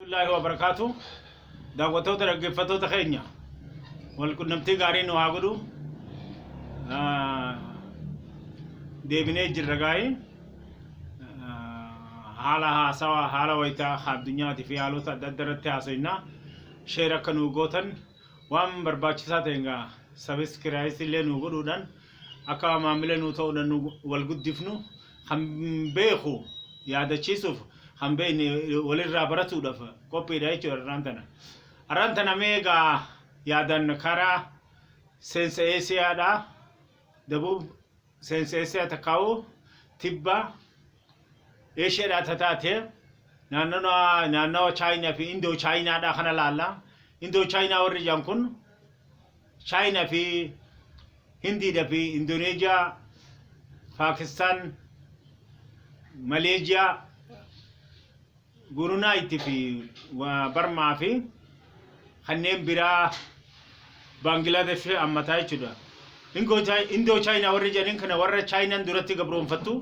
الله وبركاته دعوتو ترقفتو تخينيا والكنمتي قارين وعقدو ديبني جرقاي حالها سوا حالا ويتا خاب دنيا في حالو تدرت تاسينا شيرا كانوا غوتن وام برباچسا تنگا سبسكرايب اللي نوغدودان اكا معامله نو تو والغدفنو هم بيخو يادچيسوف هم بين ولر براتو دف كوبي دايچو رانتنا ميغا يادن كارا سنس اسيا دا دبوب سنس اسيا تكاو تبا ايشيا دا تتاتي نانو چاينا في اندو چاينا دا خنا لالا اندو چاينا ورجان كن چاينا في هندي دا في اندونيسيا باكستان ماليزيا بروناي في وبرما في خنيم برا بنغلاديش امتاي چدا اندو چاينا ورجان كنا ور چاينا درتي غبرون فتو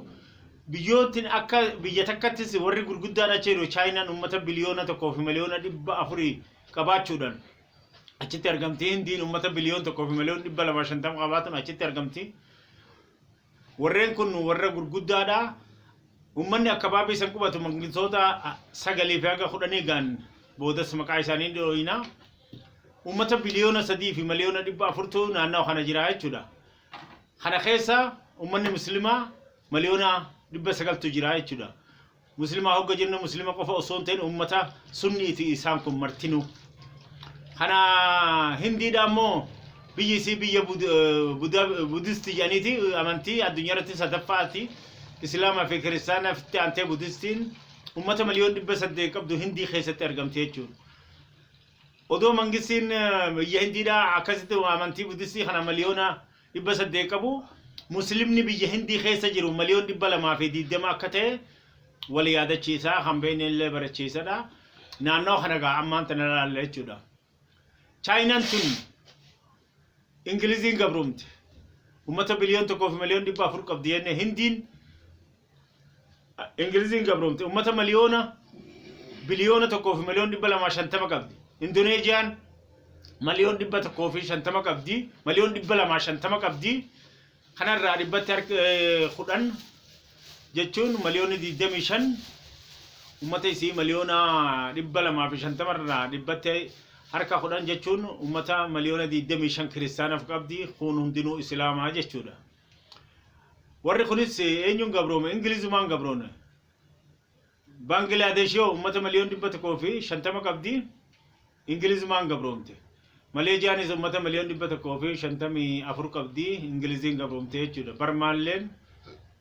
بيوتين اكا بيتكتس ور غرغدانا چيرو چاينا امته بليون تكو في مليون دب افري قباچودن اچتي ارغمتي هندي امته بليون تكو في مليون دب لما شنتم قباتن اچتي ارغمتي ورين كن ور غرغدادا ummanni akababi san qubatu mangisota sagali faga khudani gan bodas makaisani doina ummata biliyona sadi fi miliyona dibba furtu naanna khana jira jechuudha khana khessa ummanni muslima miliyona dibba sagaltu jira jechuudha muslima hogga jennu muslima qofa osonteen ummata sunni fi isaan kun martinu khana hindi damo biyisi biya buddhist janiti amanti addunyarati sadaffati إسلام في كريستانا في أنتي بودستين أمة مليون بس هدي قبضو هندي خيسة أرقمتي يجون ودو منجسين يهندي دا عكست وامنتي بودستي خنا مليونا بس هدي قبو مسلمني بيهندي خيسة جرو مليون دبلا ما في دي دما كته ولا يادا تشيسا هم بين اللي برا تشيسا دا نانو خنا قا أمان تنالا اللي تشودا چاينان تون إنجليزين قبرومت أمة بليون تكو في مليون دبا فرق قبضيان هندين إنجليزين قبرومت أمة مليونة بليونة تكوفي مليون دبلا ما شنتما قبدي إندونيسيان مليون دبلا تكوفي شنتما قبدي مليون دبلا ما شنتما قبدي خنا الرادبة ترك خدان جتون مليون دي دميشن أمة سي مليونة دبلا ما في شنتما الرادبة حركة خدان جتون أمة مليون دي دميشن كريستانا فقبدي خون هندنو إسلام جتودا ورّي خليس إنجون قبروم إنجليز مان قبرونه بنغلاديش يو أمة مليون دبّة كوفي شنتما قبدي إنجليز مان قبرومته ماليزيا نيز أمة مليون دبّة كوفي شنتمي أفرو قبدي إنجليزين قبرومته جودا برمالين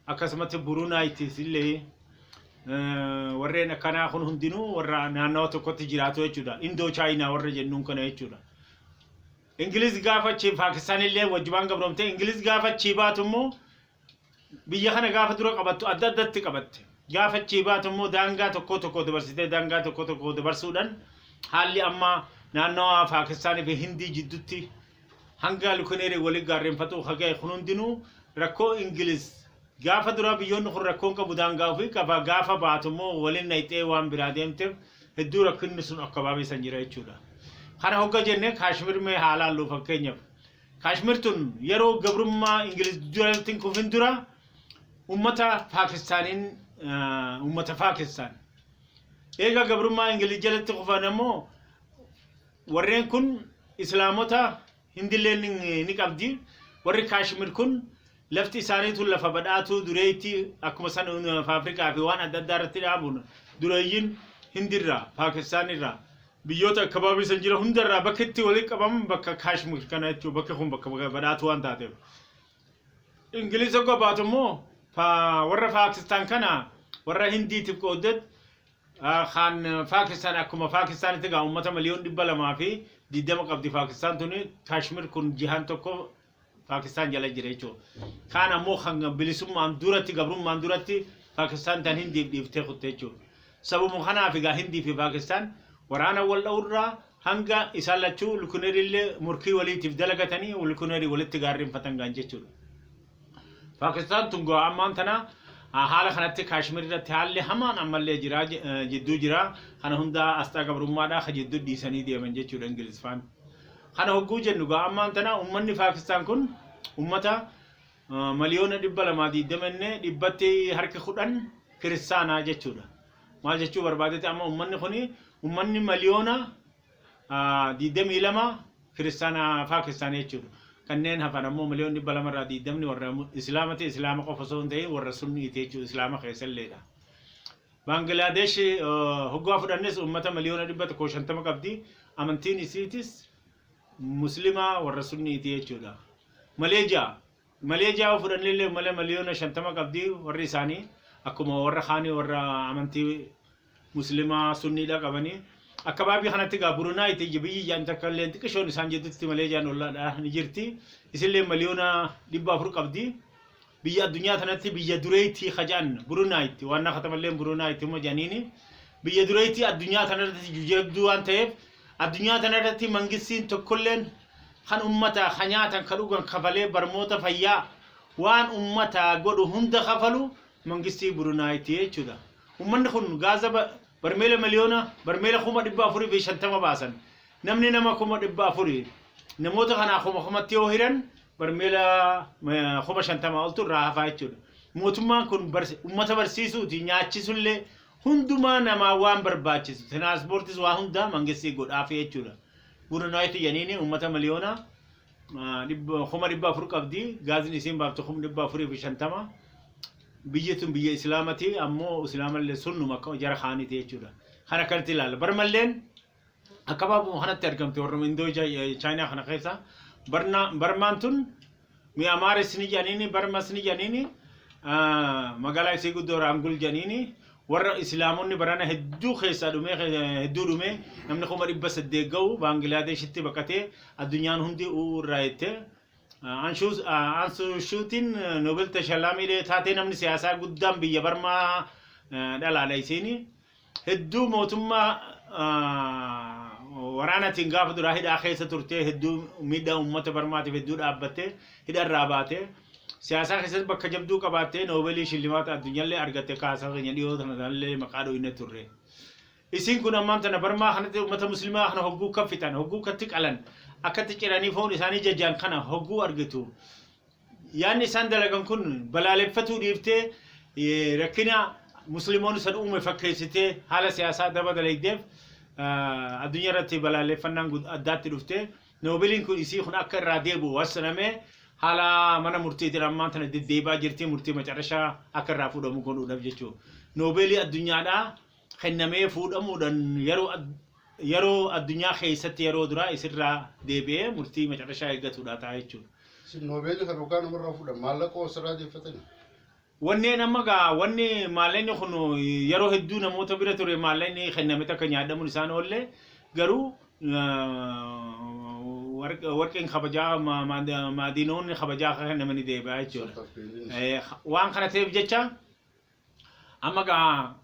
أكاسمت بروناي تسيلي ورّينا كنا خون هندينو ورّا نانو تكوت جراتو جودا إندو چاينا ورّي جنون كنا جودا إنجليز غافة چي باكستان اللي وجبان قبرومته إنجليز غافة چي باتمو biyya kana gaafa dura qabattu adda addatti qabatte gaafa ciibaatu immoo daangaa tokko dabarsitee daangaa tokko dabarsuudhaan haalli amma naannoo Paakistaan fi Hindii jidduutti hanga lukuneeri walii gaarreenfatu hagee hundinuu rakkoo Ingiliz gaafa dura biyyoonni kun rakkoon qabu daangaa fi gaafa baatu immoo waliin nayxee waan biraa deemteef hedduu rakkinni sun akka baabisan jira jechuudha kana hogga jennee Kaashmir mee haalaan luu fakkeenyaaf Kaashmir tun yeroo gabrummaa Ingiliz duratti kufin dura ummata Pakistanin ummata Pakistan eega gabrummaa Ingiliz jalatti kufanamo warreen kun islaamota hindileen ni qabdi warri Kaashmir kun lafti isaaniitu lafa badhaatu dureeyti akkuma san Afrikaa fi waan adda addaatti dhaabun dureeyyin hindirra Pakistanirra biyyoota kabaabii san jira hundarra bakka itti walitti qabaman bakka Kaashmir kana jechuudha bakka kun bakka badhaatu waan taateef Ingiliz akka baatumoo warra Pakistan kana warra Hindii tif qoodet khan Pakistan akkuma Pakistan itti gaa ummata miliyoon 200 fi 20 qabdi Pakistan tuni Kashmir kun jihan tokko Pakistan jala jira jechuudha kan ammoo kan bilisummaan duratti gabrummaan duratti Pakistan tan Hindii dhiiftee kutte jechuudha sababu kana fi gaa Hindii fi Pakistan waraana wal dhawrraa hanga isaalachuu lukuneerillee murkii waliitiif dalagatanii lukuneeri walitti gaarrinfatan gaan jechuudha Pakistan tungo amman tana haala kanatti Kaashmir irratti haalli hamaan ammallee jira jidduu jira kana hunda asxaa gabrummaadhaa ka jidduu dhiisanii deeman jechuudha Ingiliz faan kana hogguu jennu gaa ammaan tana ummanni Paakistaan kun ummata miliyoona 220 dhibbatti harki 10 kiristaanaa jechuudha maal jechuu barbaadetti amma ummanni kuni ummanni miliyoona 22 kiristaana Paakistaan jechuudha kanneen hafan ammoo miliyoona 200 irraa 20 warra islaamati islaama qofa osoo hin ta'in warra sunniiti jechuudha islaama keessalleedha Bangladesh hoggaa fudhannes ummata miliyoona 150 qabdi amantiin isiitis muslima warra sunniiti jechuudha Malaysia fudhannillee miliyoona 50 qabdi warri isaanii akkuma warra kaanii warra amantii muslima sunniidha qabanii akka baabii kanatti gaa Brunei biyyi jaan takkallee xiqqishoon isaan jedhutti Malaysiaan ollaadha ni jirti isillee miliyoona 400 qabdi biyya addunyaa tanatti biyya dureetti khajaan Brunei waan khatamallee Brunei mo janini biyya dureetti addunyaa tanatti jujjabduu waan ta'eef addunyaa tanatti mangistiin tokkolleen kan ummata khanyatan kadhugan kafalee barmoota fayyaa waan ummata godhu hunda kafalu mangistii Brunei jechuudha ummanni kun gaaza barmeela miliyoona barmeela 450 baasan namni nama 400 namoota kana 100 yoo hiran barmeela 50 oltu irraa hafaa jechuudha mootummaan kun ummata barsiisuuti nyaachisullee hundumaa nama waan barbaachisu transportis waa hunda mangistii godhaaf jechuudha Brunei yaniini ummata miliyoona 400 qabdi gaazin isiin baaftu 450 biyyatun biyya islaamati ammoo islaamallee sunnuma jara khaaniti jechuudha kana kanatti ilaala barmalleen akka baabu kanatti argamte warra Indoo China kana keessa barmaan tun Myanmar isni janini barma isni janini magaalaa isii guddoo Rangul janini warra islaamonni barana hedduu keessa hedduu dhume namni 800 ga'u Bangladeshitti baqatee addunyaan hundi urraayette Ansu shooting Nobel tashalami de taate namni siyaasaa guddaan biyya barmaa dhalaala isiini hedduu mootummaa waraanatiin gaafa duraa hidhaa keessa turtee hedduu miidhaa uummata barmaatiif hedduu dhaabbattee hidharraa baatee siyaasaa keessatti bakka jabduu qabaattee Noobelii shillimaata addunyaallee argatte kaasaa keenya dhiyoo tanallee maqaa dho'inne turre isin kun ammaan tana barmaa kanatti uummata muslimaa kana hogguu kaffitan hogguu katti qalan akkatti ciranii foon isaanii jajjaan kana hogguu argitu yaanni isaan dalagan kun balaaleffatuu dhiiftee rakkina muslimoonni san uume fakkeessitee haala siyaasaa daba dalagdeef addunyaa irratti balaaleffannaan addaatti dhuftee Noobeliin kun isii kun akka irraa deebi'u wassanamee haala mana murtiitiin ammaan tana deddeebaa jirti murtii macarashaa akka irraa fuudhamu godhuudhaaf jechuudha Noobelii addunyaadhaa kennamee fuudhamuudhaan yeroo addunyaa keessatti yeroo duraa isirraa deebi'ee murtii macarashaa eeggatuudha ta'a jechuudha. Noobelii kan dhugaan umarraa fuudhan maallaqoo asirraa deeffatani. Wanneen amma gaa wanni maallaqni kun yeroo hedduu namoota bira ture maallaqni kenname takka nyaadamuun isaan oolle garuu warqeen kabajaa maadiinoonni kabajaa kennamanii deebi'aa jechuudha. Waan kana ta'eef jecha amma gaa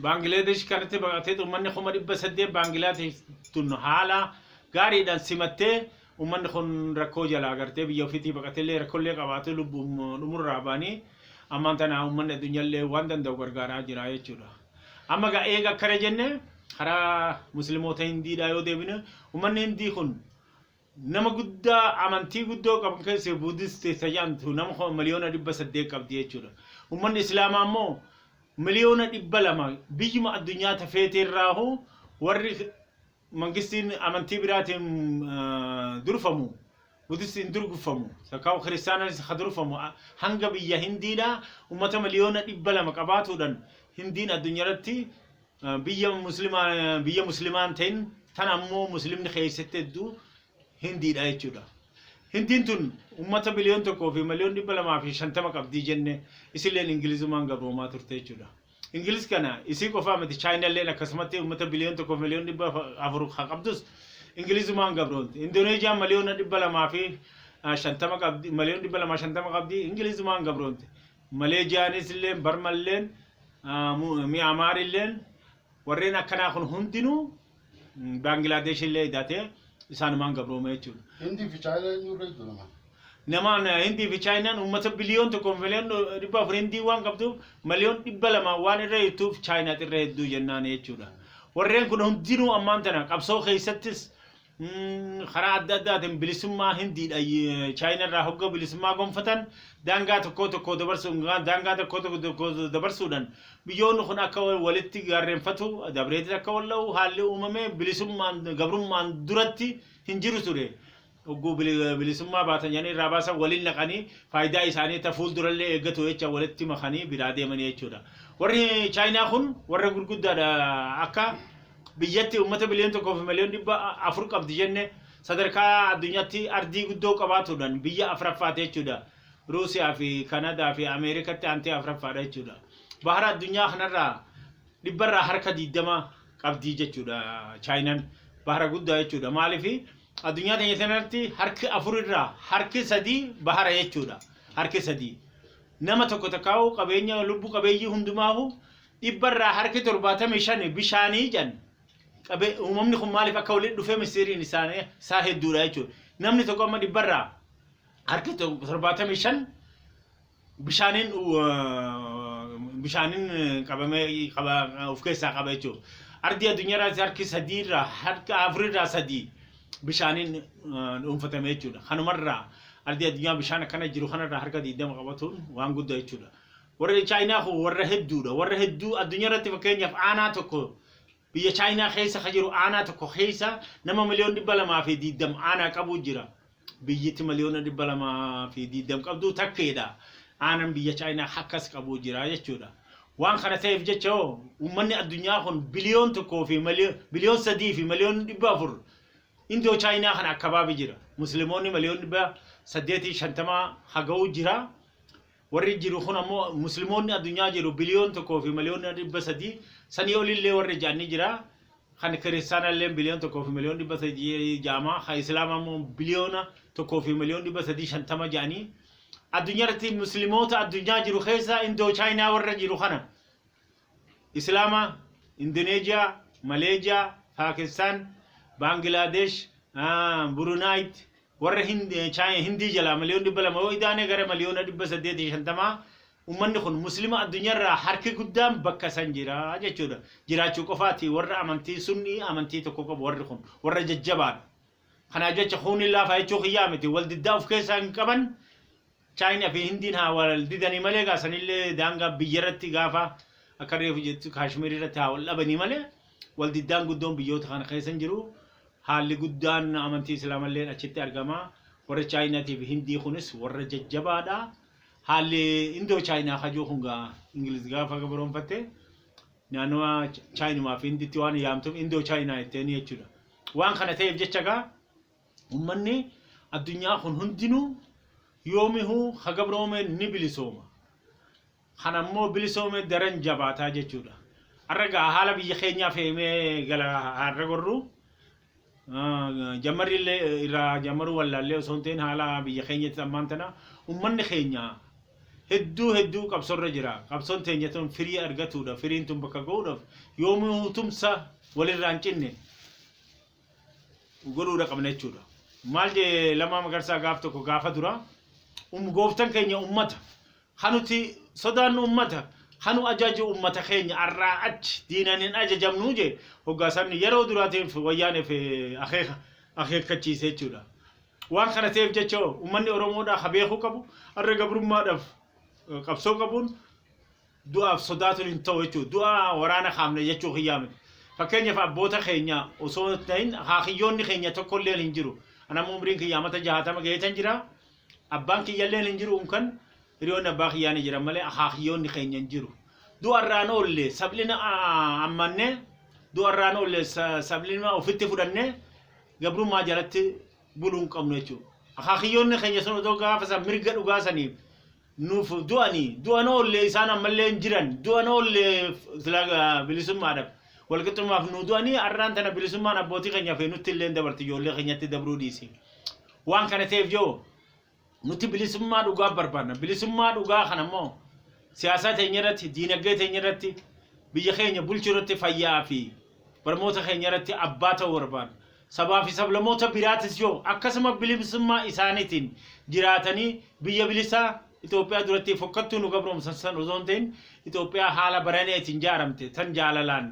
Bangladesh kanatti baqatee ummanni 800 Bangladesh tun haala gaariidhaan simattee ummanni kun rakkoo jalaa agartee biyya ofiitii baqateellee rakkoolee qabaatee lubbumurraa baanii ammaan tana ummanni addunyaallee waan danda'u gargaaraa jira jechuudha. Amma gaa eega akkana jenne karaa musliimoota hindiidhaa yoo deebine ummanni hindii kun nama guddaa amantii guddoo qaban keessaa buudistii tajaantu nama miliyoona 800 qabdi jechuudha. Ummanni islaamaa immoo miliyoona 200 biyyuma addunyaa tafeetee irraahu warri mangistiin amantii biraatiin durfamu buudistiin durgufamu sakaaw kiristaanis khadurfamu hanga biyya hindiidha ummata miliyoona 200 qabaatuudhaan hindiin addunyaa irratti biyya muslimaan ta'in tan ammoo muslimni keessatti hedduu hindiidha jechuudha. Hindiin tun ummata miliyoon tokkoo fi miliyoon 250 qabdi jenne isilleen ingilizumaan gabroomaa turte jechuudha. Ingilis kana isii qofaa miti chaayinaalleen akkasumatti ummata biliyoon tokkoo fi miliyoon 400 qabdus ingilizumaan gabroonti. Indoneeziyaan miliyoon 250 qabdi miliyoon 250 qabdi ingilizumaan gabroonti. Maleeziyaanis illee barmalleen Myanmar illeen warreen akkanaa kun hundinuu Bangladesh illee hidhatee isaanumaan gabrooma jechuudha. Hindi fi Chaayinaa eenyurra iddoo nama? namaan hindi fi chaayinaan uummata biliyoon tokko miliyoon dhibba afur hindii waan qabduuf miliyoon dhibba lama waan irra jirtuuf chaayinaat irra hedduu jennaan jechuudha. Warreen kun hundinuu ammaan tana qabsoo keessattis karaa adda addaatiin bilisummaa hindiidha chaayinaarraa hogga bilisummaa gonfatan daangaa tokko dabarsuudhaan biyyoonni kun akka walitti gaarreenfatu dabreetti akka walla'u haalli uumamee bilisummaan gabrummaan duratti hin jiru ture. Ogguu bilisummaa baatan jedhanii irraa baasan waliin naqanii faayidaa isaanii ta fuuldurallee eeggatu jecha walitti makanii biraa deemanii jechuudha. Warri chaayinaa kun warra gurguddaadha akka biyyatti uummata biliyoon tokkoo fi miliyoon dhibba afur qabdi jenne sadarkaa addunyaatti ardii guddoo qabaatuudhaan biyya afuraffaati jechuudha. Ruusiyaa fi Kanadaa fi Ameerikaatti aantee afuraffaadha jechuudha. Bahara addunyaa kanarraa dhibbarraa harka 20 qabdi jechuudha chaayinaan bahara guddaa jechuudha. Maaliif addunyaa teenya sanatti harki afurirraa harki 3 bahara jechuudha. Harki 3 nama tokko takkaa'u qabeenya lubbu qabeeyyii hundumaahu dhibbarraa harki 75 bishaanii jan uumamni kun maaliif akka walitti dhufee misiriin isaa hedduudha jechuudha. Namni tokko amma dhibbarraa harki 75 bishaaniin qabamee of keessaa qaba jechuudha. Ardii addunyaarraa harki 3 irraa harka 4 irraa 3 bishaaniin dhuunfatame jechuudha. Kanumarraa ardii addunyaa bishaan akkana jiru kanarraa harka 20 qabatuun waan guddaa jechuudha. Warra chaayinaa kun warra hedduudha. Warra hedduu addunyaarratti fakkeenyaaf aanaa tokko biyya chaayinaa keessa ka jiru aanaa tokko keessa nama miliyoon 220 aanaa qabu jira. Biyyatti miliyoona 220 qabdu takkeedha. Aanaan biyya chaayinaa akkas qabu jira jechuudha. Waan kana ta'eef jecha uummanni addunyaa kun biliyoon tokkoo fi biliyoon 3 fi miliyoon 400 Indoo chaayinaa kana akkabaabi jira. Musliimoonni miliyoon 850 haga'u jira. Warri jiru kun ammoo musliimoonni addunyaa jiru biliyoon tokkoo fi miliyoon 300 sanii olillee warri jaanni jira. Kan kiristaanallee biliyoon tokkoo fi miliyoon 300 jaama. Kan islaamaa ammoo biliyoona tokkoo fi miliyoon 350 jaanii. Addunyaatti musliimoota addunyaa jiru keessa Indoo chaayinaa warra jiru kana. Islaama, Indoneeziyaa, Maleeziyaa, Paakistaan, Bangladesh, Brunei, warra Hindi jala miliyoon 200 idaane gara miliyoon 850 ummanni kun muslima addunyaarraa harki guddaan bakka san jira jechuudha. Jiraachuu qofaati warra amantii sunni amantii tokko qabu warri kun warra jajjabaadha. Kana jecha huuni laafa jechuu xiyyaa miti wal diddaa of keessaa hin qaban chaayinaa fi hindiin haa wal didanii malee gaasanillee daangaa biyyarratti gaafa akka reefu jettu kaashmiir irratti haa wal dhabanii malee wal diddaan guddoon biyyoota kana keessa jiru. Haalli guddaan amantii islaamallee achitti argama. Warra chaayinaatii fi hindii kunis warra jajjabaadha. Haalli Indoo chaayinaa hajuu hungaa Ingiliz gaafa gabaroonfatte naannoo chaayinaa fi hindiitti waan yaamtuuf Indoo chaayinaa jetteeni jechuudha. Waan kana ta'eef jecha gaa uummanni addunyaa kun hundinuu yoomihuu hagabroome ni bilisooma. Kanammoo bilisoome daran jabaataa jechuudha. Arragaa haala biyya keenyaa feemee gala harra gorru. Jamarrillee irraa jamaruu wallaallee osoo hin ta'in haala biyya keenyatti ammaan tana uummanni keenya hedduu qabsoorra jira. Qabsoon teenya tun firii argatuudha. Firiin tun bakka ga'uudhaaf yoomuu tumsa walirraa hin cinne godhuudha qabna jechuudha. Maal jee Lammaa Magarsaa gaaf tokko gaafa dura gooftan keenya ummata hanuti sodaannu ummata hanu ajaaju ummata keenya arraa achi diinaniin ajajamnu je hoggaasamni yeroo duraatiin wayyaanee fi akeekkachiise jechuudha. Waan kana ta'eef jecha uummanni Oromoodhaa habeekuu qabu arra gabrummaadhaaf qabsoo qabuun du'aaf sodaatuun hin ta'u jechuudha. Du'a waraana kaamne jechuu xiyyaame. Fakkeenyaaf abboota keenya osoo ta'in haakiyyoonni keenya tokkollee hin jiru. Anammoo umriin kiyyaamata 60 ga'eetan jira. Abbaan kiyyallee hin jiru kan hiriyoonni abbaa kiyyaanii jiran malee haakiyyoonni keenya hin jiru. Du'arraan oolle sablina ammanne du'arraan oolle sablina ofitti fudhanne gabrummaa jalatti buluun qabnu jechuudha. Haakiyyoonni keenya sun otoo gaafa san mirga dhugaasaniif nuuf du'an oolle isaan ammallee hin jiran du'an oolle bilisummaadhaaf walqixxummaaf nu du'anii arraan tana bilisummaan abbootii keenyaaf nutti illee dabarti ijoollee keenyatti dabruu dhiisi. Waan kana ta'eef yoo nuti bilisummaa dhugaa barbaadna. Bilisummaa dhugaa kanammoo siyaasa teenya irratti, diinagdee teenya irratti, biyya keenya bulchuu irratti fayyaa fi barmoota keenya irratti abbaa ta'uu barbaadna. sabaa fi sablamoota biraatis yoo akkasuma bilisummaa isaaniitiin jiraatanii biyya bilisaa Itoophiyaa duratti fokkattuu nu gabroomsan san osoo hin ta'in Itoophiyaa haala baraneetiin ijaaramte tan jaalalaan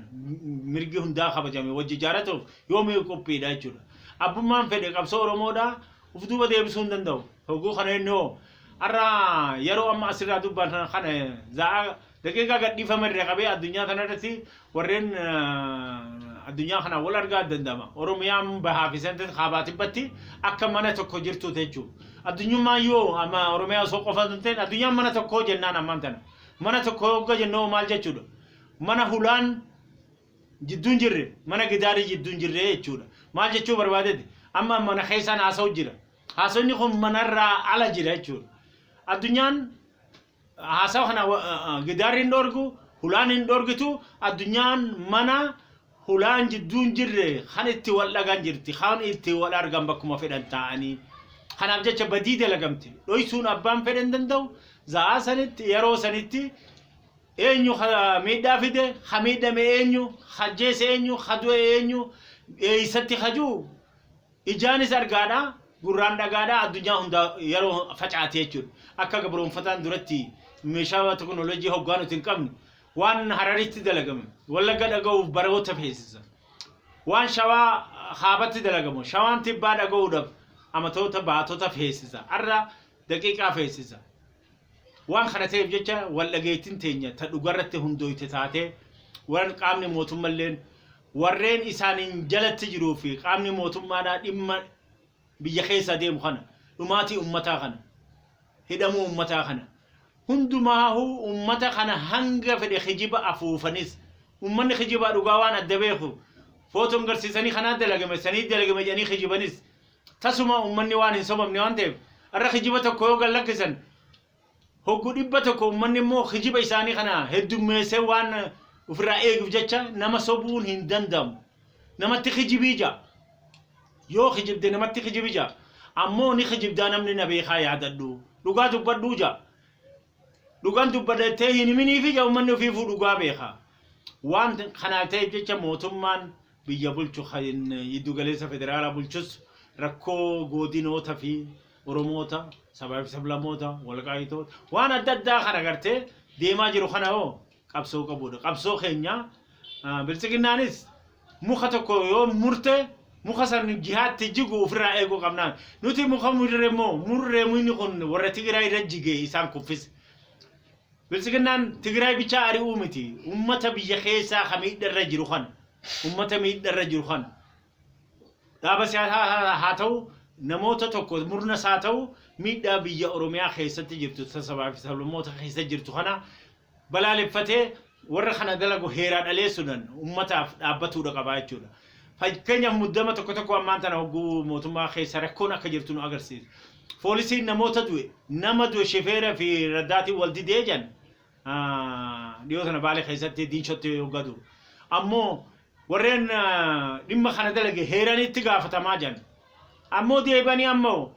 mirgi hundaa kabajame wajji ijaaratuuf yoomii qophiidha jechuudha. Abbummaan fedhe qabsoo Oromoodhaa uf duuba deebisuu hin danda'u. Hogguu kana inni hoo har'a yeroo amma asirraa dubbatan kana za'a daqiiqaa gadhiifamerra qabee addunyaa kanarratti warreen addunyaa kana wal argaa danda'ama. Oromiyaan bahaa fi seenteet kaabaatibbatti akka mana tokko jirtu jechuudha. Addunyummaan yoo amma Oromiyaa osoo qofa hin ta'in addunyaan mana tokko jennaan ammaan tana. Mana tokko hogga jennoo maal jechuudha. Mana hulaan jidduun jirre mana gidaarii jidduun jirre jechuudha. Maal jechuu barbaadeeti amma mana keessaan haasa'u jira. Haasawni kun manarraa ala jira jechuudha. Addunyaan haasawa kana gidaarri hin dhorgu hulaan hin dhorgitu addunyaan mana hulaan jidduun jirre kan itti wal dhagan jirti kan itti wal argan bakkuma fedhan ta'anii kanaaf jecha badii dalagamte dhoysuun abbaan fedhan danda'u za'a sanitti yeroo sanitti eenyu miidhaa fide miidhame eenyu hajjeese eenyu hadu'e eenyu eeysatti hajuu ijaanis argaadha gurraan dhagaadha addunyaa hunda yeroo facaate jechuudha. Akka gabroonfataan duratti meeshaa teknoolojii hoggaan nuti hin qabne waan hararitti dalagame wallagga dhaga'uuf baroota feesisa. Waan shawaa haabatti dalagamu shawaan tibbaa dhaga'uudhaaf amatoota baatota feesisa. Har'a daqiiqaa feesisa. Waan kana ta'eef jecha wal dhageettiin teenya ta dhugarratti hundooyte taatee waan qaamni mootummalleen warreen isaaniin jalatti jiruu fi qaamni mootummaadhaa dhimma biyya keessa deemu kana dhumaatii ummataa kana hidhamuu ummataa kana hundumaahu ummata kana hanga fedhe hijiba afuufanis ummanni hijiba dhugaa waan adda beeku footoon garsiisanii kanaa dalagame sanii dalagame jedhanii hijibanis tasuma ummanni waan hin sobamne waan ta'eef har'a hijiba tokko yoo gallakkisan hoggu dhibba tokko ummanni immoo hijiba isaanii kana heddummeessee waan ofirraa eeguuf jecha nama sobuun hin danda'amu namatti hijibii jaa yoo hijibde namatti hijibii jaa ammoo ni hijibdaa namni na beekaa yaadadhu dhugaa dubbadhuu jaa dhugaan dubbadhatee hin himinii fi ummanni ofiifuu dhugaa beekaa waan kanaa ta'eef jecha mootummaan biyya bulchu yiddu galeessa federaalaa bulchus rakkoo godinoota fi Oromoota sabaa fi sablamoota walqaayitoota waan adda addaa kana gartee deemaa jiru kana hoo qabsoo qabuudha. Qabsoo keenya bilchiginnaanis muka tokko yoo murte muka san jihaatti jigu ofirraa eeguu qabnaan nuti muka murree muyni kun warra Tigraay irra jige isaan kuffise. Bilchiginnaan Tigraay bichaa ari'uu miti ummata biyya keessaa kamiidharra jiru kan ummata miidharra jiru kan dhaaba siyaasaa haa ta'u namoota tokko murna isaa ta'u miidhaa biyya Oromiyaa keessatti jirtu sabaa fi sablammoota keessa jirtu kana balaaleffatee warra kana dalagu heeraa dhaleessuudhaan ummataaf dhaabbatuudha qabaa jechuudha. Fakkeenyaaf muddama tokko ammaan tana hogguu mootummaa keessa rakkoon akka jirtu nu agarsiisa. Poolisiin namoota du'e nama du'e shifeera fi raddaatii wal didee jan dhiyoo sana Baalee keessatti diinshootti hoggatu. Ammoo warreen dhimma kana dalage heeraan itti gaafatamaa jan. Ammoo deebanii ammoo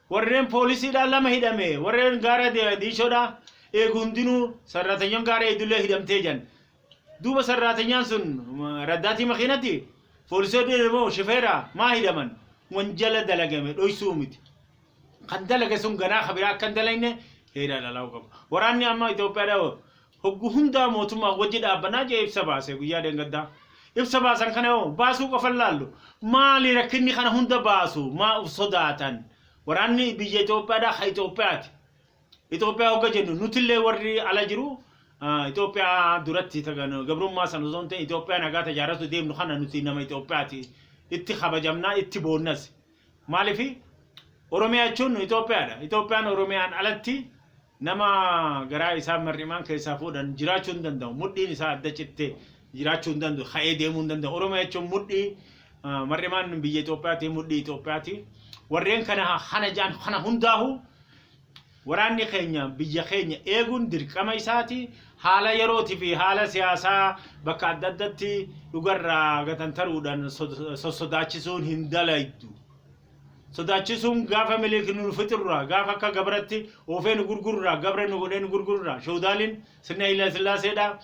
warreen poolisiidhaan lama hidhame warreen gaara diishoodhaa eegu hundinuu sarraatanyaan gaara eedullee hidhamtee jan. Duuba sarraatanyaan sun raddaatii makiinatti poolisoonni immoo shifeera maa hidhaman wanjala dalagame dhoysuu miti. Kan dalage sun ganaa kabiraa akkan dalagne heeraa dhalaa'uu qaba. Waraanni amma Itoophiyaadhaa hoggu hundaa mootummaa wajji dhaabbanaa jee ibsa baase guyyaa deengaddaa. Ibsa baasan kana yoo baasuu qofan laallu maali rakkinni kana hunda baasu maa uf sodaatan waraanni biyya Itoophiyaadhaa ha Itoophiyaati. Itoophiyaa hogga jennu nutillee warri ala jiru Itoophiyaa duratti tagan gabrummaa san osoo hin ta'in Itoophiyaa nagaa tajaajilatu deemnu kana nuti nama Itoophiyaati itti kabajamnaa itti boonnas. Maaliif Oromiyaa jechuun Itoophiyaadha. Itoophiyaan Oromiyaan alatti nama garaa isaa mar'imaan keessaa fuudhan jiraachuu hin danda'u. Mudhiin isaa adda cittee jiraachuu hin danda'u. Ka'ee deemuu hin danda'u. Oromiyaa jechuun mudhii mar'imaan biyya Itoophiyaati mudhii Itoophiyaati. Warreen kana jaan kana hundaahu waraanni keenya biyya keenya eeguun dirqama isaati. Haala yerootii fi haala siyaasaa bakka adda addaatti dhugarraa gatantaruudhaan sodaachisuun hin dalaydu. Sodaachisuun gaafa milikin nu fitirraa gaafa akka gabratti ofeen gurgurraa gabre nu godheen gurgurraa shawdaaliin sirna ila sillaaseedha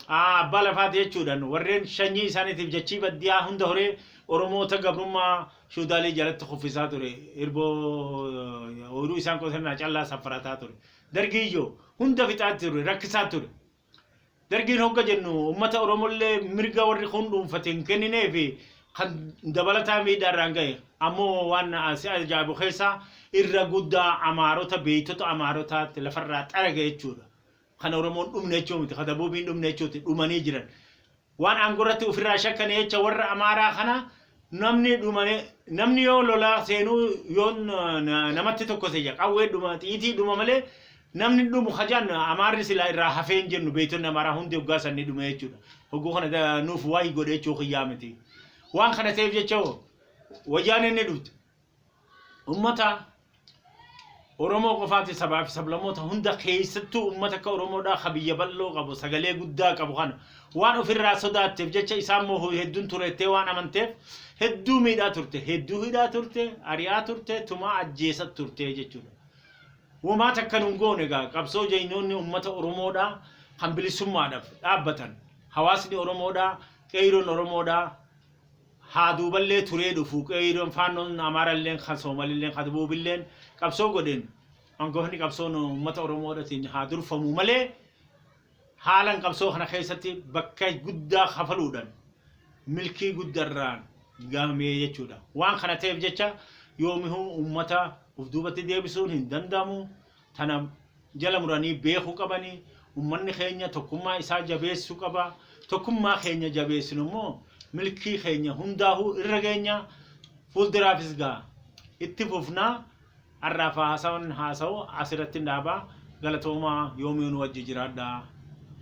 abbaa lafaati jechuudhaan warreen shanyii isaaniitiif jechii baddiyaa hunda horee Oromoota gabrummaa shuudaalee jalatti kuffisaa ture irboo oduu isaan qotanna callaa saffarataa ture dargiyyoo hunda fixaatti ture rakkisaa ture dargiin hogga jennu ummata Oromollee mirga warri kun dhuunfatiin kenninee fi kan dabalataa miidhaarraan ga'e ammoo waan asi ajaa'ibu keessaa irra guddaa amaarota beeytota amaarotaatti lafarraa xaraga jechuudha kan Oromoon dhumne jechuu miti kan dabuubiin dhumne jechuuti dhumanii jiran waan aangorratti ofirraa shakkan jecha warra amaaraa kana namni yoo lola seenuu yoo namatti tokko seja qawwee dhuma xiitii dhuma malee namni dhumu khajaan amaarri silaa irraa hafeen jennu beeytonni amaaraa hundi uggaasanni dhume jechuudha hogguu kana nuuf waa'ii godhe jechuu xiyyaa miti waan kana ta'eef jecha wayyaan inni dhufte ummata Oromoo qofaati sabaa fi sablamoota hunda keessattuu ummata akka Oromoodhaa habiyya bal'oo qabu sagalee guddaa qabu kana waan ofirraa sodaatteef jecha isaan moo hedduun turettee waan amanteef hedduu miidhaa turte hedduu hidhaa turte ari'aa turte tumaa ajjeesa turte jechuudha. Uumaa takka nun goone egaa qabsoo jaynoonni ummata Oromoodhaa kan bilisummaadhaaf dhaabbatan hawaasni Oromoodhaa qeeroon Oromoodhaa haa duuballee turee dhufu qeeroon faannoon Amaaralleen kan Soomaalilleen kan Dabuubilleen qabsoo godhen angofni qabsoon ummata Oromoodhaatiin haa durfamu malee haalan qabsoo kana keessatti bakka guddaa kafaluudhaan milkii guddarraan gaamee jechuudha waan kana ta'eef jecha yoomihuu ummata uf duubatti deebisuun hin danda'amu tana jala muranii beekuu qabanii ummanni keenya tokkummaa isaa jabeessuu qaba tokkummaa keenya jabeessinu immoo milkii keenya hundaa'uu irra geenya fuulduraafis gaa itti fufnaa arraafa haasa'u asirratti dhaabaa galatoomaa yoomiin wajji jiraadhaa